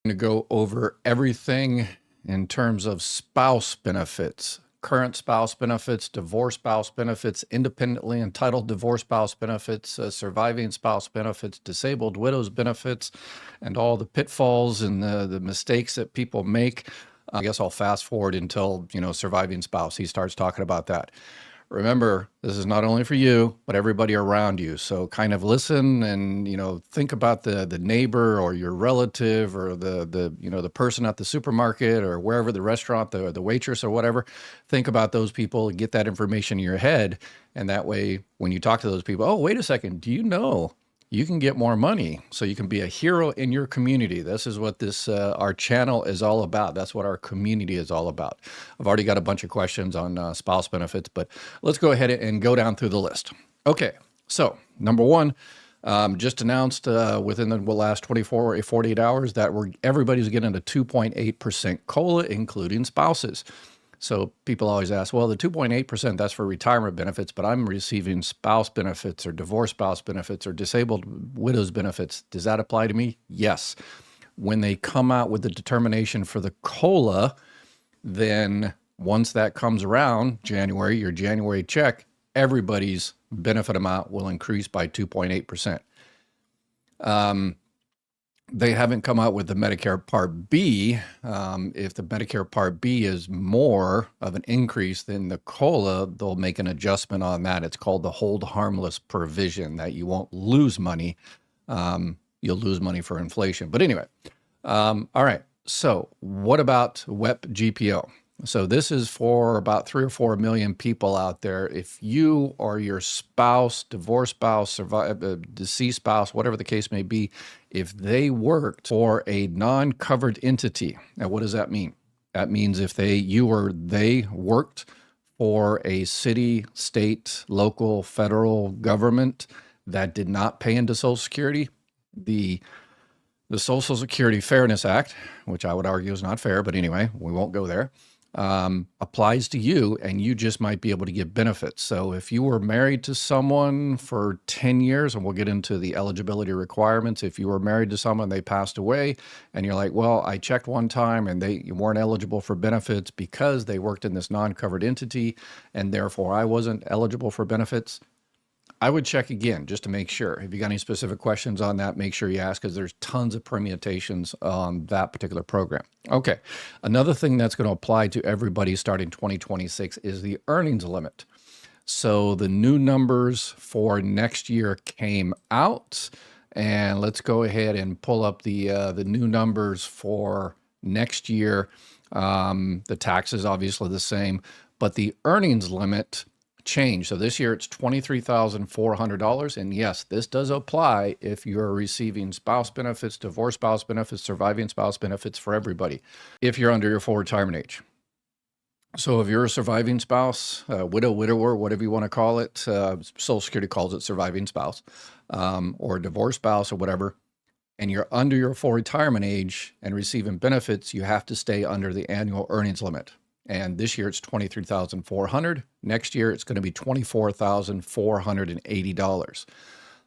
going to go over everything in terms of spouse benefits, current spouse benefits, divorce spouse benefits, independently entitled divorce spouse benefits, surviving spouse benefits, disabled widows benefits, and all the pitfalls and the mistakes that people make. I guess I'll fast forward until, surviving spouse. He starts talking about that. Remember, this is not only for you, but everybody around you. So kind of listen and, think about the neighbor or your relative or the person at the supermarket or wherever, the restaurant, the waitress or whatever. Think about those people and get that information in your head. And that way, when you talk to those people, oh, wait a second, do you know you can get more money so you can be a hero in your community? This is what our channel is all about. That's what our community is all about. I've already got a bunch of questions on spouse benefits, but let's go ahead and go down through the list. Okay, so number one, just announced within the last 24 or 48 hours that everybody's getting a 2.8% COLA, including spouses. So people always ask, well, the 2.8%, that's for retirement benefits, but I'm receiving spouse benefits or divorce spouse benefits or disabled widows benefits. Does that apply to me? Yes. When they come out with the determination for the COLA, then once that comes around, January, your January check, everybody's benefit amount will increase by 2.8%. They haven't come out with the Medicare Part B. If the Medicare Part B is more of an increase than the COLA, they'll make an adjustment on that. It's called the hold harmless provision, that you won't lose money. You'll lose money for inflation. But anyway, all right. So what about WEP GPO? So this is for about 3 or 4 million people out there. If you or your spouse, divorced spouse, deceased spouse, whatever the case may be, if they worked for a non-covered entity, now what does that mean? That means if you or they worked for a city, state, local, federal government that did not pay into Social Security, the Social Security Fairness Act, which I would argue is not fair, but anyway, we won't go there, applies to you, and you just might be able to get benefits. So if you were married to someone for 10 years, and we'll get into the eligibility requirements, if you were married to someone, they passed away, and you're like, well, I checked one time and you weren't eligible for benefits because they worked in this non-covered entity, and therefore I wasn't eligible for benefits, I would check again just to make sure. If you got any specific questions on that, make sure you ask, because there's tons of permutations on that particular program. Okay, another thing that's going to apply to everybody starting 2026 is the earnings limit. So the new numbers for next year came out, and let's go ahead and pull up the new numbers for next year. The tax is obviously the same, but the earnings limit change. So this year it's $23,400. And yes, this does apply if you're receiving spouse benefits, divorce spouse benefits, surviving spouse benefits for everybody, if you're under your full retirement age. So if you're a surviving spouse, widow, widower, whatever you want to call it, Social Security calls it surviving spouse, or divorce spouse or whatever, and you're under your full retirement age and receiving benefits, you have to stay under the annual earnings limit. And this year it's $23,400. Next year it's going to be $24,480.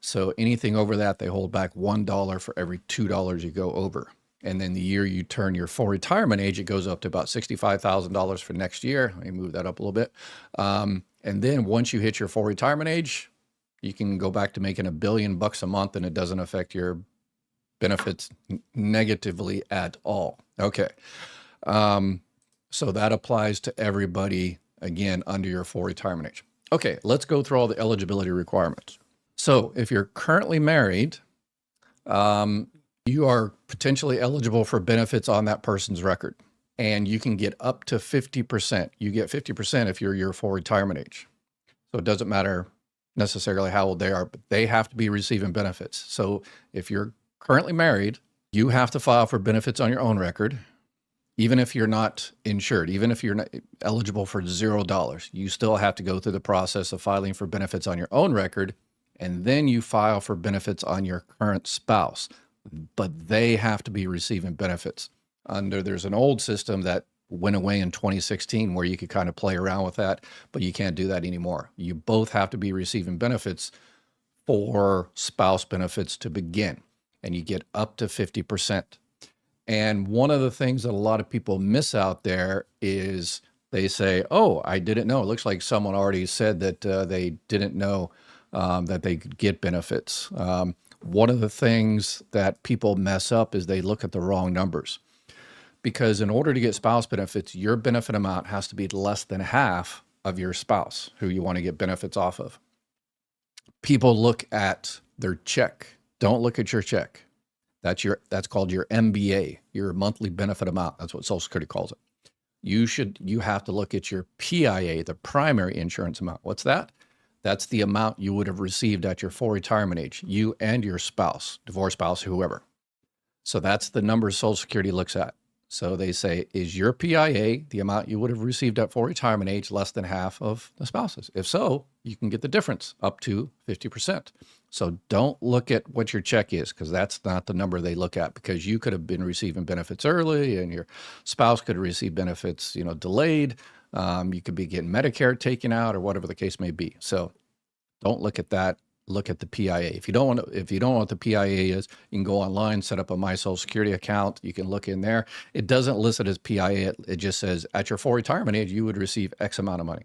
So anything over that, they hold back $1 for every $2 you go over. And then the year you turn your full retirement age, it goes up to about $65,000 for next year. Let me move that up a little bit. And then once you hit your full retirement age, you can go back to making $1 billion a month, and it doesn't affect your benefits negatively at all. Okay. So that applies to everybody, again, under your full retirement age. Okay, let's go through all the eligibility requirements. So if you're currently married, you are potentially eligible for benefits on that person's record, and you can get up to 50%. You get 50% if you're your full retirement age. So it doesn't matter necessarily how old they are, but they have to be receiving benefits. So if you're currently married, you have to file for benefits on your own record. Even if you're not insured, even if you're not eligible for $0, you still have to go through the process of filing for benefits on your own record, and then you file for benefits on your current spouse. But they have to be receiving benefits. There's an old system that went away in 2016 where you could kind of play around with that, but you can't do that anymore. You both have to be receiving benefits for spouse benefits to begin, and you get up to 50%. And one of the things that a lot of people miss out there is they say, oh, I didn't know. It looks like someone already said that they didn't know that they could get benefits. One of the things that people mess up is they look at the wrong numbers. Because in order to get spouse benefits, your benefit amount has to be less than half of your spouse who you want to get benefits off of. People look at their check. Don't look at your check. That's called your MBA, your monthly benefit amount. That's what Social Security calls it. You have to look at your PIA, the primary insurance amount. What's that? That's the amount you would have received at your full retirement age, you and your spouse, divorced spouse, whoever. So that's the number Social Security looks at. So they say, is your PIA, the amount you would have received at full retirement age, less than half of the spouse's? If so, you can get the difference up to 50%. So don't look at what your check is, because that's not the number they look at, because you could have been receiving benefits early and your spouse could have received benefits, delayed. You could be getting Medicare taken out or whatever the case may be. So don't look at that. Look at the PIA. If you don't know what the PIA is, you can go online, set up a My Social Security account. You can look in there. It doesn't list it as PIA. It just says at your full retirement age, you would receive X amount of money.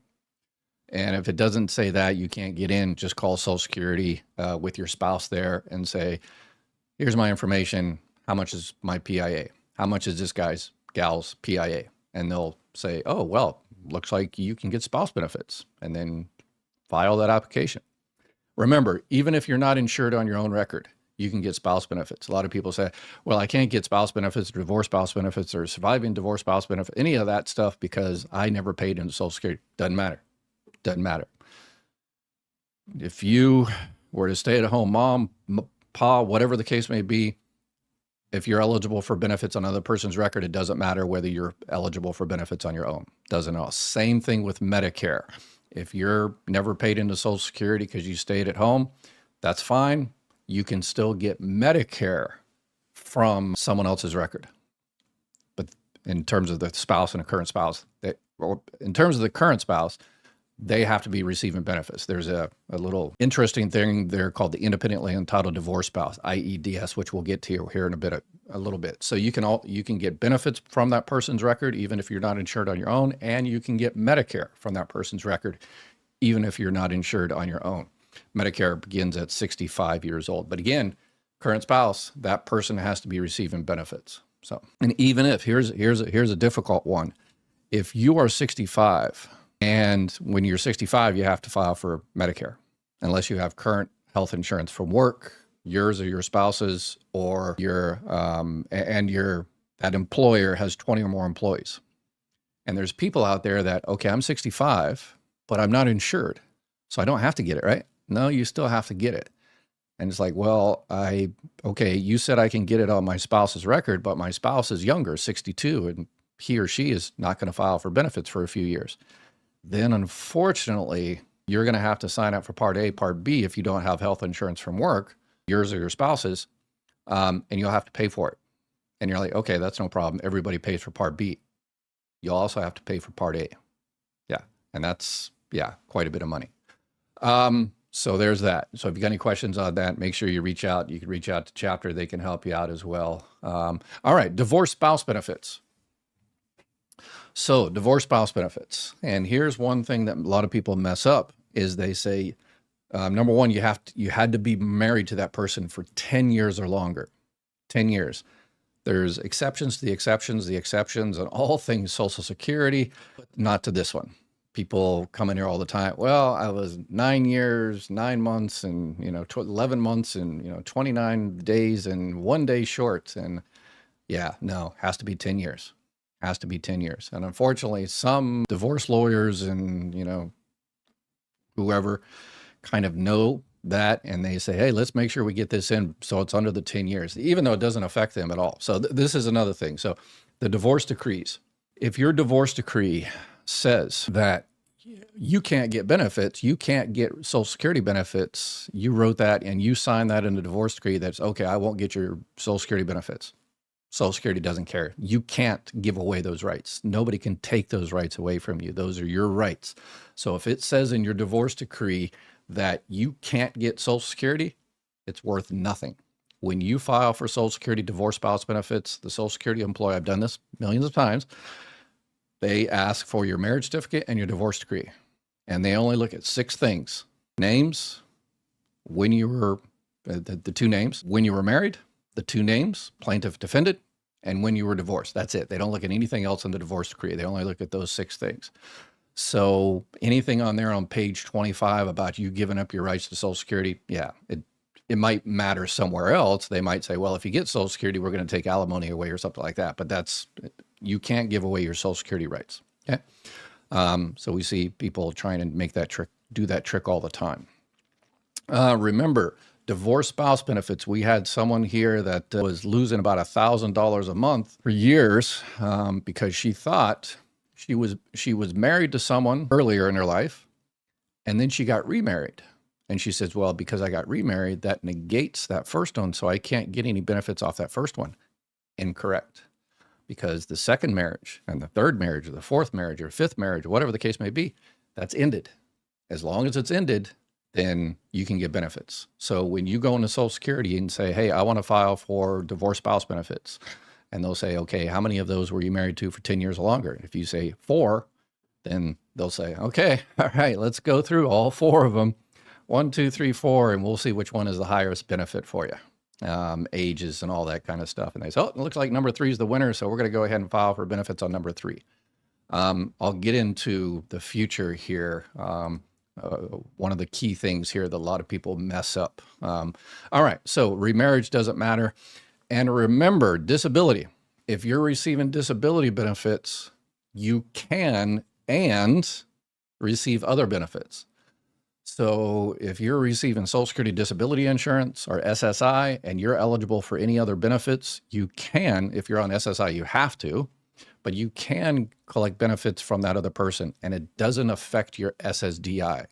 And if it doesn't say that, you can't get in. Just call Social Security with your spouse there and say, here's my information. How much is my PIA? How much is this gal's PIA? And they'll say, oh, well, looks like you can get spouse benefits, and then file that application. Remember, even if you're not insured on your own record, you can get spouse benefits. A lot of people say, well, I can't get spouse benefits, or divorce spouse benefits, or surviving divorce spouse benefit, any of that stuff, because I never paid into Social Security. Doesn't matter. Doesn't matter. If you were to stay at home mom, pa, whatever the case may be, if you're eligible for benefits on another person's record, it doesn't matter whether you're eligible for benefits on your own. Doesn't know. Same thing with Medicare. If you're never paid into Social Security because you stayed at home, that's fine. You can still get Medicare from someone else's record. But in terms of the spouse and a current spouse, in terms of the current spouse, they have to be receiving benefits. There's a little interesting thing there called the independently entitled divorce spouse, IEDS, which we'll get to here in a little bit. So you can get benefits from that person's record, even if you're not insured on your own, and you can get Medicare from that person's record, even if you're not insured on your own. Medicare begins at 65 years old. But again, current spouse, that person has to be receiving benefits. So, and even if, here's a difficult one. If you are 65, and when you're 65, you have to file for Medicare, unless you have current health insurance from work, yours or your spouse's, or that employer has 20 or more employees. And there's people out there that, okay, I'm 65, but I'm not insured, so I don't have to get it, right? No, you still have to get it. And it's like, well, okay, you said I can get it on my spouse's record, but my spouse is younger, 62, and he or she is not going to file for benefits for a few years. Then unfortunately, you're going to have to sign up for Part A, Part B if you don't have health insurance from work, yours or your spouse's, and you'll have to pay for it. And you're like, okay, that's no problem. Everybody pays for Part B. You'll also have to pay for Part A. Yeah, and that's, quite a bit of money. So there's that. So if you got any questions on that, make sure you reach out. You can reach out to Chapter. They can help you out as well. All right, divorce spouse benefits. So divorce spouse benefits. And here's one thing that a lot of people mess up is they say, number one, you had to be married to that person for 10 years or longer. 10 years. There's exceptions to the exceptions on all things Social Security, but not to this one. People come in here all the time. Well, I was 9 years, 9 months, and 11 months, and 29 days, and 1 day short. And has to be 10 years. Has to be 10 years. And unfortunately, some divorce lawyers and, whoever kind of know that, and they say, hey, let's make sure we get this in so it's under the 10 years, even though it doesn't affect them at all. So this is another thing. So the divorce decrees. If your divorce decree says that you can't get benefits, you can't get Social Security benefits, you wrote that and you signed that in the divorce decree, that's okay, I won't get your Social Security benefits. Social Security doesn't care. You can't give away those rights. Nobody can take those rights away from you. Those are your rights. So if it says in your divorce decree that you can't get Social Security, it's worth nothing. When you file for Social Security divorce spouse benefits, the Social Security employee, I've done this millions of times, they ask for your marriage certificate and your divorce decree. And they only look at 6 things: names, when you were, the 2 names, when you were married, the 2 names, plaintiff, defendant, and when you were divorced. That's it. They don't look at anything else in the divorce decree. They only look at those 6 things. So anything on there on page 25 about you giving up your rights to Social Security, yeah, it might matter somewhere else. They might say, well, if you get Social Security, we're going to take alimony away or something like that. But you can't give away your Social Security rights. Okay. So we see people trying to make that trick, do that trick all the time. Remember, divorce spouse benefits. We had someone here that was losing about $1,000 a month for years because she thought she was married to someone earlier in her life, and then she got remarried. And she says, well, because I got remarried, that negates that first one, so I can't get any benefits off that first one. Incorrect. Because the second marriage and the third marriage or the fourth marriage or fifth marriage, or whatever the case may be, that's ended. As long as it's ended, then you can get benefits. So when you go into Social Security and say, hey, I want to file for divorce spouse benefits, and they'll say, okay, how many of those were you married to for 10 years or longer? If you say 4, then they'll say, okay, all right, let's go through all 4 of them. 1, 2, 3, 4, and we'll see which one is the highest benefit for you. Ages and all that kind of stuff. And they say, oh, it looks like number 3 is the winner, so we're going to go ahead and file for benefits on number 3. I'll get into the future here. One of the key things here that a lot of people mess up. All right, so remarriage doesn't matter. And remember, disability. If you're receiving disability benefits, you can and receive other benefits. So if you're receiving Social Security disability insurance or SSI and you're eligible for any other benefits, you can. If you're on SSI, you have to, but you can collect benefits from that other person, and it doesn't affect your SSDI.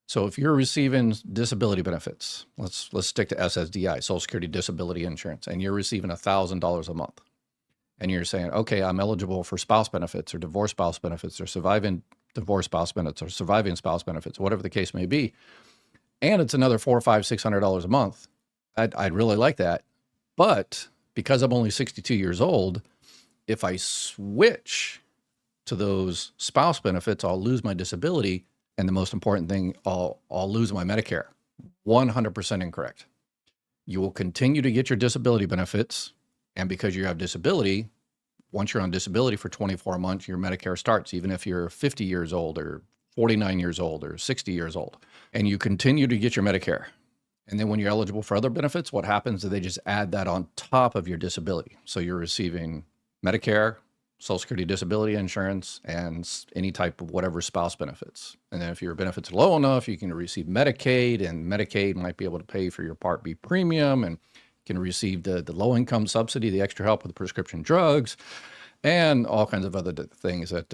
So if you're receiving disability benefits, let's stick to SSDI, Social Security disability insurance, and you're receiving $1,000 a month, and you're saying, okay, I'm eligible for spouse benefits or divorce spouse benefits or surviving divorce spouse benefits or surviving spouse benefits, whatever the case may be, and it's another $400, $500, $600 a month, I'd really like that. But because I'm only 62 years old, if I switch to those spouse benefits, I'll lose my disability, and the most important thing, I'll lose my Medicare. 100% incorrect. You will continue to get your disability benefits, and because you have disability, once you're on disability for 24 months, your Medicare starts, even if you're 50 years old or 49 years old or 60 years old, and you continue to get your Medicare. And then when you're eligible for other benefits, what happens is they just add that on top of your disability. So you're receiving Medicare, Social Security disability insurance, and any type of whatever spouse benefits. And then if your benefits are low enough, you can receive Medicaid, and Medicaid might be able to pay for your Part B premium, and can receive the low-income subsidy, the extra help with prescription drugs, and all kinds of other things that,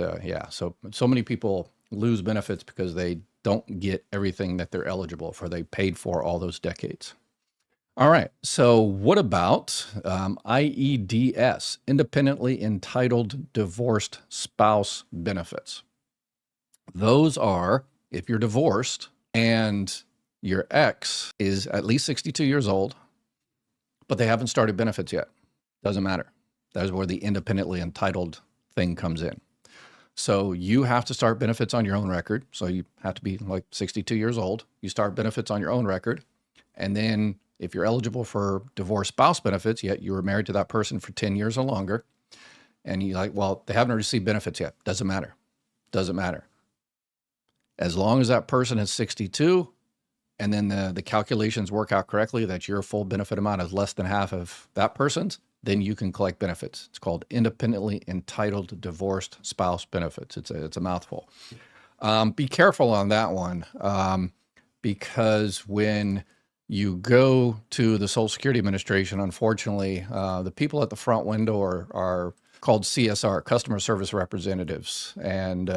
so many people lose benefits because they don't get everything that they're eligible for, they paid for all those decades. All right, so what about IEDS, Independently Entitled Divorced Spouse Benefits? Those are, if you're divorced and your ex is at least 62 years old, but they haven't started benefits yet. Doesn't matter. That is where the independently entitled thing comes in. So you have to start benefits on your own record. So you have to be like 62 years old. You start benefits on your own record. And then if you're eligible for divorce spouse benefits, yet you were married to that person for 10 years or longer, and you're like, well, they haven't received benefits yet. Doesn't matter. Doesn't matter. As long as that person is 62, and then the calculations work out correctly that your full benefit amount is less than half of that person's, then you can collect benefits. It's called Independently Entitled Divorced Spouse Benefits. It's a mouthful. Be careful on that one, because when you go to the Social Security Administration, unfortunately, the people at the front window are called CSR, Customer Service Representatives, and they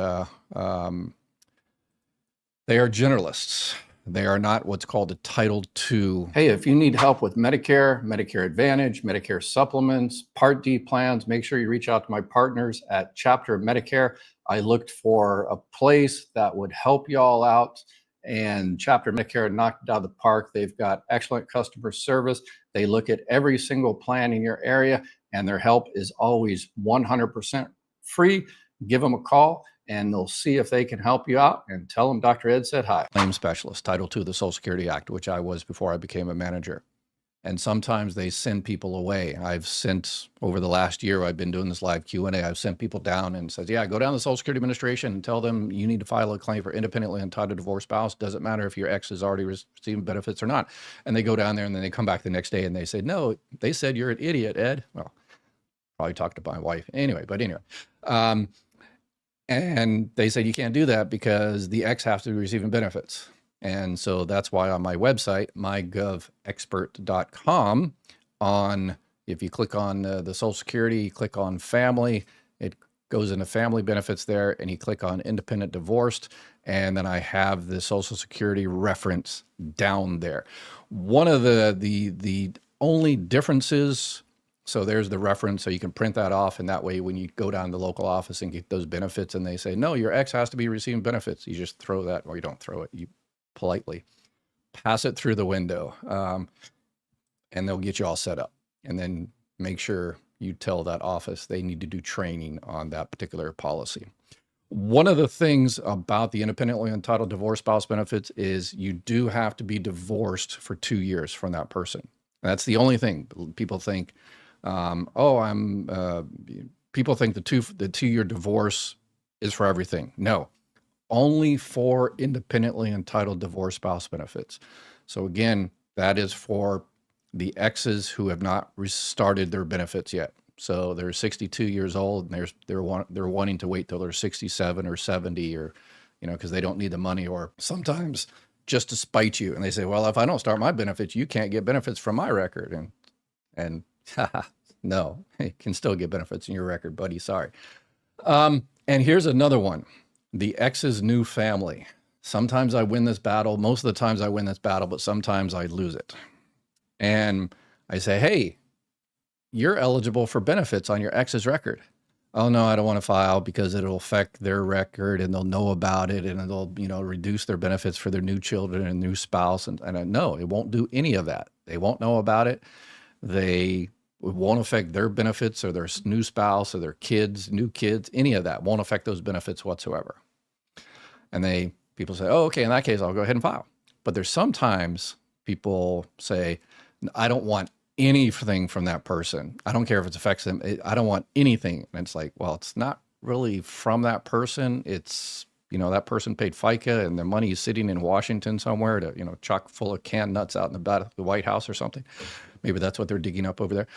are generalists. They are not what's called a Title II. Hey, if you need help with Medicare, Medicare Advantage, Medicare supplements, Part D plans, make sure you reach out to my partners at Chapter Medicare. I looked for a place that would help y'all out and Chapter Medicare knocked it out of the park. They've got excellent customer service. They look at every single plan in your area, and their help is always 100% free. Give them a call, and they'll see if they can help you out, and tell them Dr. Ed said hi. Claim specialist, Title II of the Social Security Act, which I was before I became a manager. And sometimes they send people away. I've sent, over the last year, I've been doing this live Q&A, I've sent people down and says, yeah, go down to the Social Security Administration and tell them you need to file a claim for independently entitled divorced spouse. Doesn't matter if your ex is already receiving benefits or not. And they go down there and then they come back the next day and they say, no, they said you're an idiot, Ed. Well, probably talked to my wife anyway, but anyway. And they said you can't do that because the ex has to be receiving benefits. And so that's why on my website, mygovexpert.com, if you click on the Social Security, you click on family, it goes into family benefits there, and you click on independent divorced, and then I have the Social Security reference down there. One of the only differences, so there's the reference, so you can print that off, and that way when you go down to the local office and get those benefits and they say, no, your ex has to be receiving benefits, you just throw that, or you don't throw it, you politely pass it through the window, and they'll get you all set up. And then make sure you tell that office they need to do training on that particular policy. One of the things about the independently entitled divorce spouse benefits is you do have to be divorced for 2 years from that person. That's the only thing. People think, people think the 2-year divorce is for everything. No. Only for independently entitled divorce spouse benefits. So again, that is for the exes who have not restarted their benefits yet. So they're 62 years old and they're wanting to wait till they're 67 or 70, or, because they don't need the money, or sometimes just to spite you. And they say, well, if I don't start my benefits, you can't get benefits from my record. And no, you can still get benefits in your record, buddy. Sorry. And here's another one. The ex's new family. Sometimes I win this battle. Most of the times I win this battle, but sometimes I lose it. And I say, hey, you're eligible for benefits on your ex's record. Oh no, I don't want to file because it'll affect their record and they'll know about it, and it'll, reduce their benefits for their new children and new spouse. And no, it won't do any of that. They won't know about it. It won't affect their benefits or their new spouse or their kids, new kids, any of that won't affect those benefits whatsoever. And people say, oh, okay, in that case, I'll go ahead and file. But there's sometimes people say, I don't want anything from that person. I don't care if it affects them. I don't want anything. And it's like, well, it's not really from that person. It's, that person paid FICA and their money is sitting in Washington somewhere to, chock full of canned nuts out in the back of the White House or something. Maybe that's what they're digging up over there.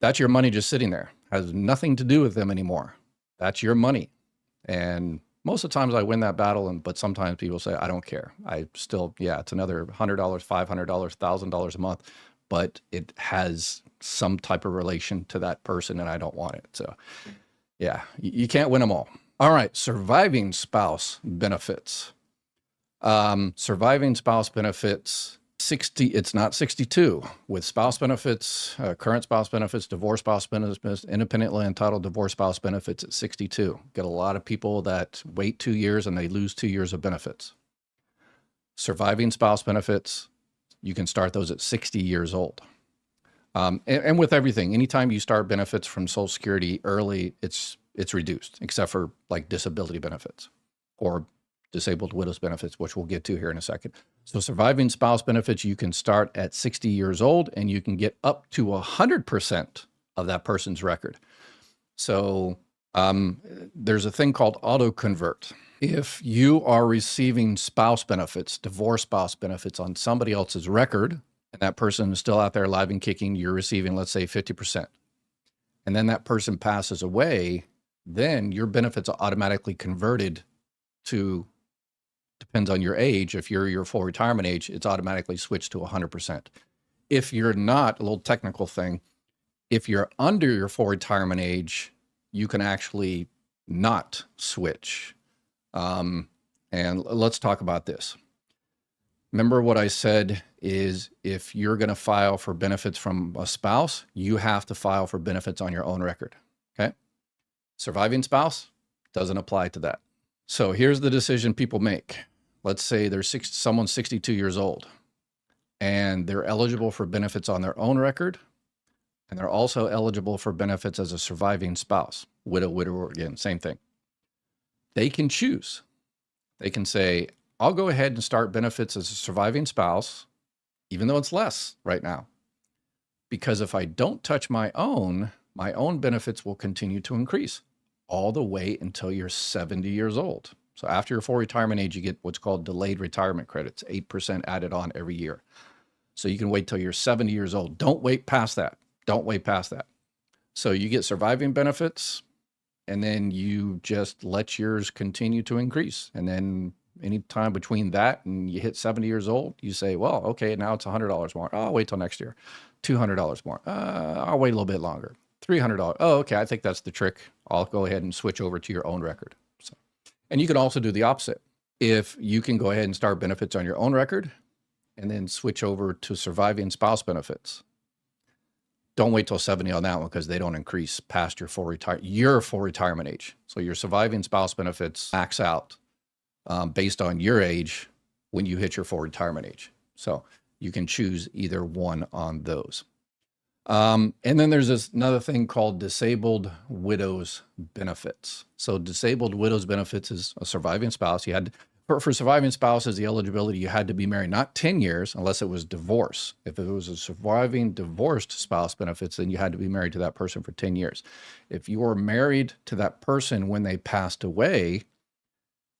That's your money just sitting there. Has nothing to do with them anymore. That's your money. And most of the times I win that battle, but sometimes people say, I don't care. I still, it's another $100, $500, $1,000 a month, but it has some type of relation to that person and I don't want it. So yeah, you can't win them all. All right, surviving spouse benefits. Surviving spouse benefits, it's not 62. With spouse benefits, current spouse benefits, divorce spouse benefits, independently entitled divorce spouse benefits at 62. Get a lot of people that wait 2 years and they lose 2 years of benefits. Surviving spouse benefits, you can start those at 60 years old. And with everything, anytime you start benefits from Social Security early, it's reduced, except for like disability benefits or disabled widows benefits, which we'll get to here in a second. So surviving spouse benefits, you can start at 60 years old and you can get up to 100% of that person's record. So there's a thing called auto convert. If you are receiving spouse benefits, divorce spouse benefits on somebody else's record, and that person is still out there alive and kicking, you're receiving, let's say 50%. And then that person passes away, then your benefits are automatically converted to, depends on your age. If you're your full retirement age, it's automatically switched to 100%. If you're not, a little technical thing, if you're under your full retirement age, you can actually not switch. And let's talk about this. Remember what I said is if you're going to file for benefits from a spouse, you have to file for benefits on your own record. Okay. Surviving spouse doesn't apply to that. So here's the decision people make. let's say someone's 62 years old and they're eligible for benefits on their own record, and they're also eligible for benefits as a surviving spouse, widower, again, same thing. They can choose. They can say, I'll go ahead and start benefits as a surviving spouse, even though it's less right now. Because if I don't touch my own benefits will continue to increase all the way until you're 70 years old. So after your full retirement age, you get what's called delayed retirement credits, 8% added on every year. So you can wait till you're 70 years old. Don't wait past that. Don't wait past that. So you get surviving benefits, and then you just let yours continue to increase. And then any time between that and you hit 70 years old, you say, well, okay, now it's $100 more. I'll wait till next year. $200 more. I'll wait a little bit longer. $300. Oh, okay, I think that's the trick. I'll go ahead and switch over to your own record. So, and you can also do the opposite. If you can go ahead and start benefits on your own record and then switch over to surviving spouse benefits. Don't wait till 70 on that one because they don't increase past your full retirement age. So your surviving spouse benefits max out based on your age when you hit your full retirement age. So you can choose either one on those. And then there's another thing called disabled widows benefits. So disabled widows benefits is a surviving spouse. You had for surviving spouses, the eligibility, you had to be married, not 10 years, unless it was divorce. If it was a surviving divorced spouse benefits, then you had to be married to that person for 10 years. If you were married to that person when they passed away,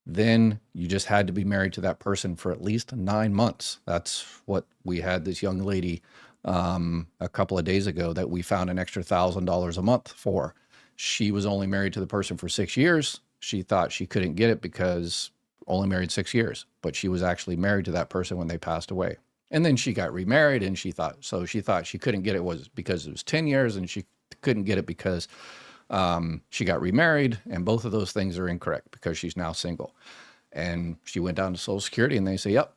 then you just had to be married to that person for at least 9 months. That's what we had this young lady a couple of days ago that we found an extra $1,000 a month for. She was only married to the person for 6 years. She thought she couldn't get it because only married 6 years, but she was actually married to that person when they passed away. And then she got remarried, and she thought she couldn't get it was because it was 10 years, and she couldn't get it because she got remarried, and both of those things are incorrect because she's now single. And she went down to Social Security, and they say, yep,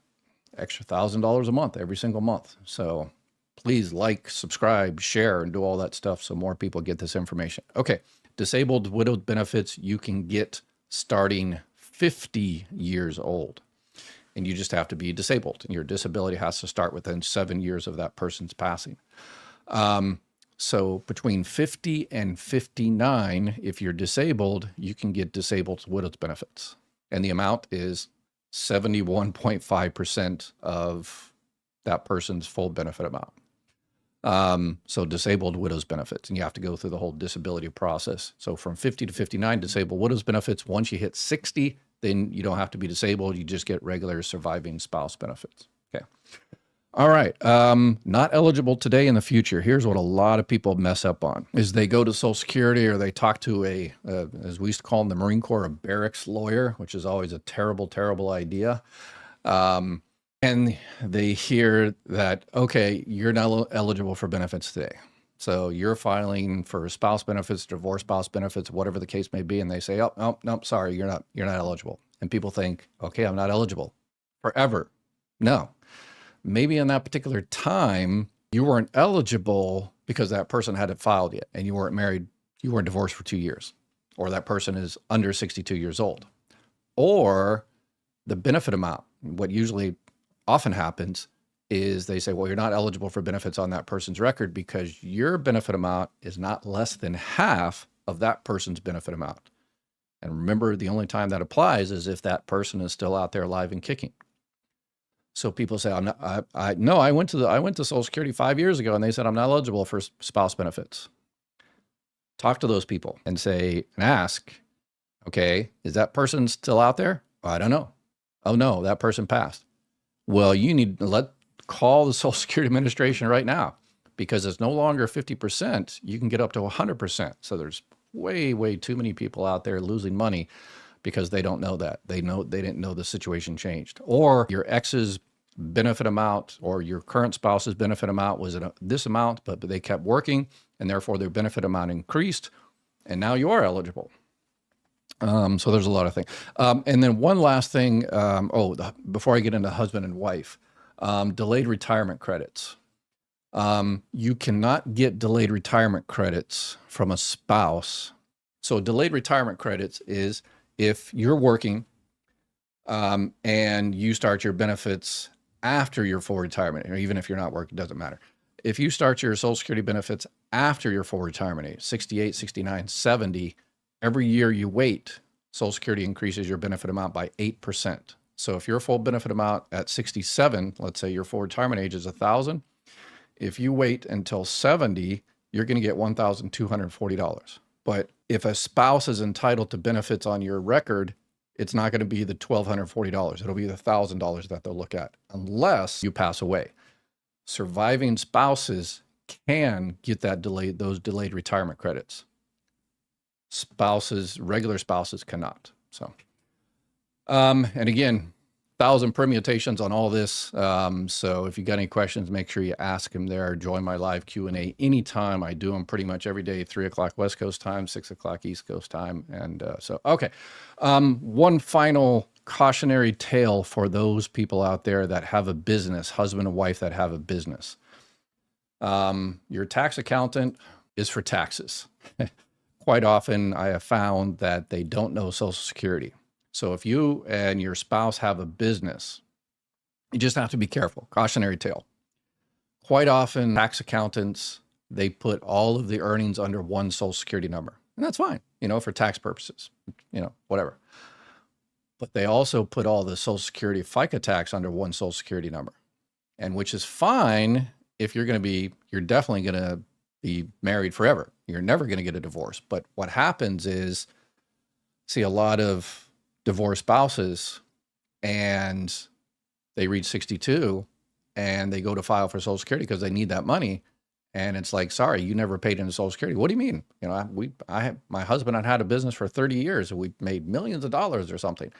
extra $1,000 a month every single month. So please like, subscribe, share, and do all that stuff so more people get this information. Okay, disabled widow benefits you can get starting 50 years old, and you just have to be disabled, and your disability has to start within 7 years of that person's passing. So between 50 and 59, if you're disabled, you can get disabled widow's benefits, and the amount is 71.5% of that person's full benefit amount. So disabled widow's benefits, and you have to go through the whole disability process. So from 50 to 59, disabled widow's benefits. Once you hit 60, then you don't have to be disabled. You just get regular surviving spouse benefits. Okay. All right. Not eligible today, in the future. Here's what a lot of people mess up on is they go to Social Security, or they talk to as we used to call them, the Marine Corps, a barracks lawyer, which is always a terrible, terrible idea. And they hear that, okay, you're not eligible for benefits today. So you're filing for spouse benefits, divorce spouse benefits, whatever the case may be. And they say, oh, no, sorry, you're not eligible. And people think, okay, I'm not eligible forever. No, maybe in that particular time, you weren't eligible because that person hadn't filed yet, and you weren't married, you weren't divorced for 2 years, or that person is under 62 years old, or the benefit amount. What usually often happens is they say, well, you're not eligible for benefits on that person's record because your benefit amount is not less than half of that person's benefit amount. And remember, the only time that applies is if that person is still out there alive and kicking. So people say, I went to Social Security 5 years ago, and they said I'm not eligible for spouse benefits. Talk to those people and ask, okay, is that person still out there? I don't know. Oh no, that person passed. Well, you need to call the Social Security Administration right now, because it's no longer 50%. You can get up to 100%. So there's way, way too many people out there losing money because they don't know that. They didn't know the situation changed. Or your ex's benefit amount or your current spouse's benefit amount was this amount, but they kept working, and therefore their benefit amount increased, and now you are eligible. So there's a lot of things. And then one last thing, before I get into husband and wife, delayed retirement credits. You cannot get delayed retirement credits from a spouse. So delayed retirement credits is if you're working, and you start your benefits after your full retirement, or even if you're not working, it doesn't matter. If you start your Social Security benefits after your full retirement age, 68, 69, 70, every year you wait, Social Security increases your benefit amount by 8%. So if your full benefit amount at 67, let's say your full retirement age is 1,000, if you wait until 70, you're going to get $1,240. But if a spouse is entitled to benefits on your record, it's not going to be the $1,240. It'll be the $1,000 that they'll look at, unless you pass away. Surviving spouses can get those delayed retirement credits. Regular spouses cannot. So, and again, 1,000 permutations on all this. So if you got any questions, make sure you ask them there. Join my live Q&A anytime. I do them pretty much every day, 3 o'clock West Coast time, 6 o'clock East Coast time. And okay. One final cautionary tale for those people out there that have a business, husband and wife that have a business. Your tax accountant is for taxes. Quite often I have found that they don't know Social Security. So if you and your spouse have a business, you just have to be careful. Cautionary tale. Quite often, tax accountants, they put all of the earnings under one Social Security number. And that's fine, for tax purposes, whatever. But they also put all the Social Security FICA tax under one Social Security number. And which is fine if you're definitely going to be married forever. You're never going to get a divorce. But what happens is, see a lot of divorced spouses, and they reach 62 and they go to file for Social Security because they need that money. And it's like, sorry, you never paid into Social Security. What do you mean? My husband had a business for 30 years and we made millions of dollars or something.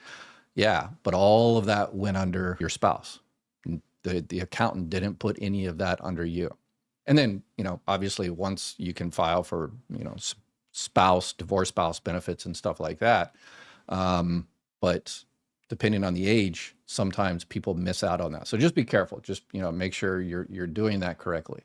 Yeah, but all of that went under your spouse. The accountant didn't put any of that under you. And then, obviously once you can file for, divorce spouse benefits and stuff like that. But depending on the age, sometimes people miss out on that. So just be careful. Just, make sure you're doing that correctly.